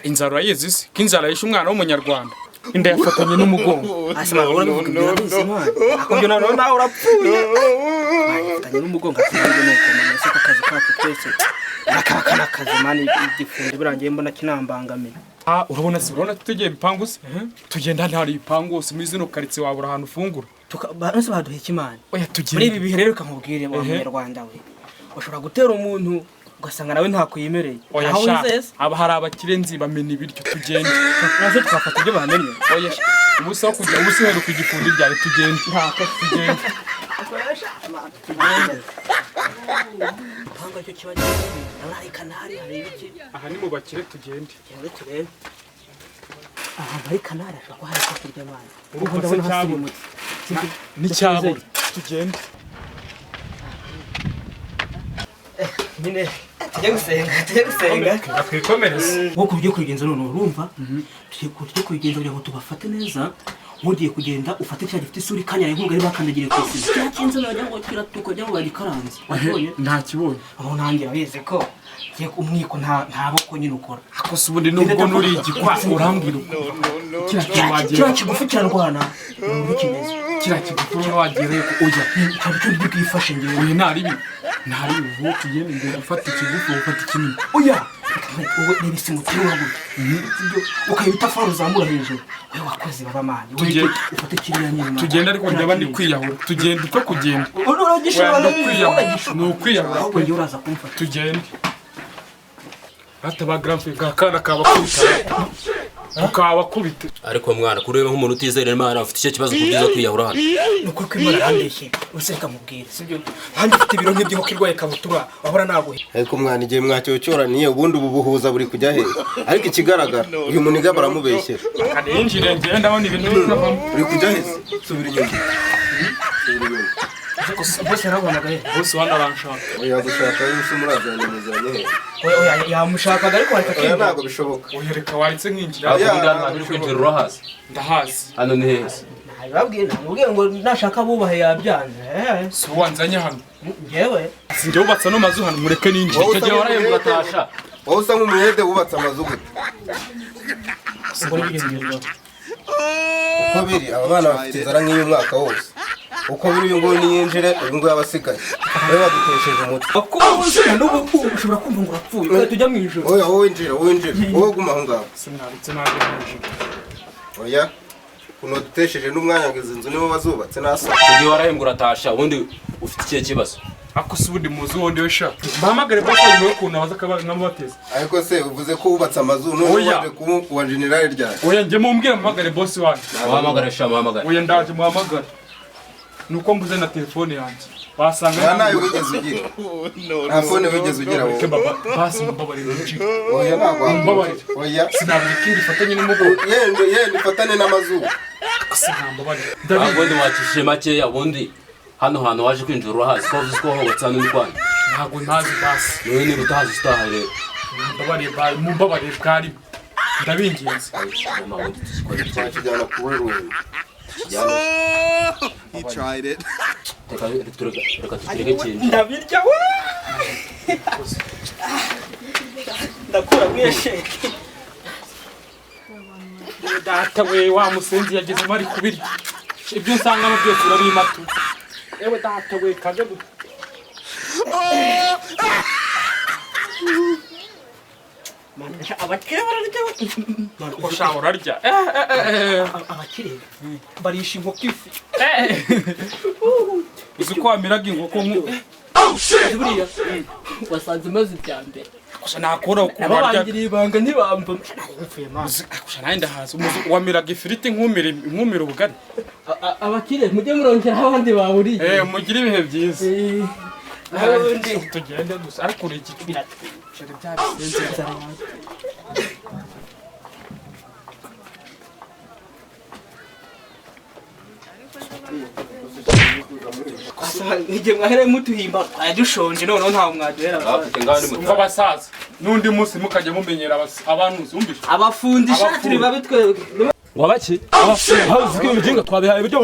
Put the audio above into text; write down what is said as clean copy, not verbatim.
inzara yezise kinzara yishe umwana w'umunyarwanda inda yafatanye n'umugongo asema uravuga birabizi mwana akubyo nawe urapfuye yafatanye n'umugongo akubyo nuko mama se akazi kacu twese akabakana akazi mani igifunze birangiye mbona kinambangamiye urabona tugiye bipangu se tugenda ntari bipangu se muri zino karitsiye wabura ahantu ufungura bose baduha ikimana oya tugende muri ibi bihe rero kamubwire wa Munyarwanda we ushobora gutera umuntu ugasanga nawe ntako yemereye aho wizese aba hari abakirenzi bamena ibiryo tugende nazo twafata ibyo bamenye oya ubusa wo kujya ubusiheruka igifundi ryari tugende ntako tugende panga cyo kibaje ari kanari hari ibiki aha ni mu bakire tugende turebe aha muri kanari ashaka hari ko kurya abana urugo ndabona cyabo ni cyabo tugende nyine tujye gusenga twikomereze nko kubyo kubigenza none urumva tujye kubigenza kugira ngo tubafate neza mugiye kugenda ufate cya gifite isuri kanyara inkunga ari bakandagire ku isi cyakinze najya ngo kiratuko jya ngo barikaranze wabonye nta kibonye aho nanjye abize ko giye umwiko nta boko nyine ukora akose ubundi nubwo nuri igikwasi urambwira kira kigufi cyarwana muri kimeze kira kigufi wagereye ko ujya cyari cyo bwifashe ngiye uyu ntari ubu tugende ngo ufate ikigufi ufate kinini oya wowe nibisimutira waguye ukayita faru zamura hejuru wewe wakoze baba mani wewe ufate kiriya nyine tugenda ariko ndaba ndi kwiyahura tugenda uko kugenda uragishobora no kwiyahura ko njye uraza kumfata tugende hataba graphic kakana kabakubita ukabakubita ariko mwana kureba nk'umuntu utizera Imana afite icyo kibazo kubyiza kwiyahura hano nuko kwimara handeshye useka mubwire sibyo handi ufite ibiro nk'ibyo kirwaye kabutura wahora naguhe ariko mwana igihe mwacyocoraniye ubundi ubu buhuza buri kujya he ariko ikigaragara uyu muniga baramubeshyera kandi yinjire ngenda ndabona ibintu biravamo uri kujya he subira inyuma bose araguhamagaye bose wana aranshaka oya gushaka yuko murazanye muzanye oya yamushakaga ariko ariko oya ntabwo bishoboka oya reka waritse nk'injira ndabona uri kwinjira urahazi ndahazi hano ni heza nababwiye ngo nashaka bubahe yabyanze si wanzanye hano ngewe sinjye wubatse no mazu hano mureke ninjire icyo gihe warayemura atasha wowe usa nk'umuyede wubatse amazu gute singore bigezweho uko biri aba bana bafite inzara nk'iyo mwaka wose uko biri uyu nguyu niyinjire uyu nguyu abasigaye wowe badutesheje umutwe akubuze n'ubu ushobora kumva ngo urapfuye tujya mu ijoro oya wowe winjira wowe guma aho ngaho sinaritse naje hejuru oya kuno dutesheje n'umwanya ngo izi nzu nibo bazubatse nasa icyo gihe warayemura atasha ubundi ufite ikihe kibazo akose ubundi muzi wundi wesha bahamagare bose niwe kuntu abaza nkamubateza ariko se uvuze ko wubatse amazu none waje kuwa general ryari oya njye mumbwire muhamagare boss wanjye wahamagara sha muhamagara oya ndaje muhamagare nuko mbuze na telefone yanjye basanga nayo wigeze ugira nta fone wigeze ugira wowe baba basi mbabarira n'iciki oya ntabwo mbabarira oya sinabira ikindi fatanye n'umugo yende ifatane n'amazu sinambabarira ubundi wakishije makeya ubundi hano hantu waje kwinjira urahazi ko uzi ko hubatse hano n'urwanda ntabwo ntazi basi niwe niba utahazi utaha rero mumbabarire bwari ndabinginze kijyana ku weruwe He tried it. reka tukireke kinji ndabirya we ndakura mwesheke data we wa musenzi yageze mari kubirya ibyo nsangamo byose urabimatu ewe data we kaje abakire bararya ko shaho urarya abakire barisha inkoko ifi uzi ko wamiraga inkoko buriya wasanze maze ibya mbere gusa nakora ukuntu nabo barya bangiriye ibanga ntibamba gusa nawe ndahazi wamiraga ifiriti nkumira ubugari abakire mujye murongeraho abandi baburiye mugire ibihe byiza n'ubundi tugende gusa ariko uri iki biratwicira byabisenze igihe mwahereye mutuhimba twari dushonje noneho ntawe mwaduhera umva abasaza n'undi munsi mukajya mumenyera abantu zumvisha abafundisha turi babi twebwe wabaki abafundi uzi ko ibijinga twabihaye ibyo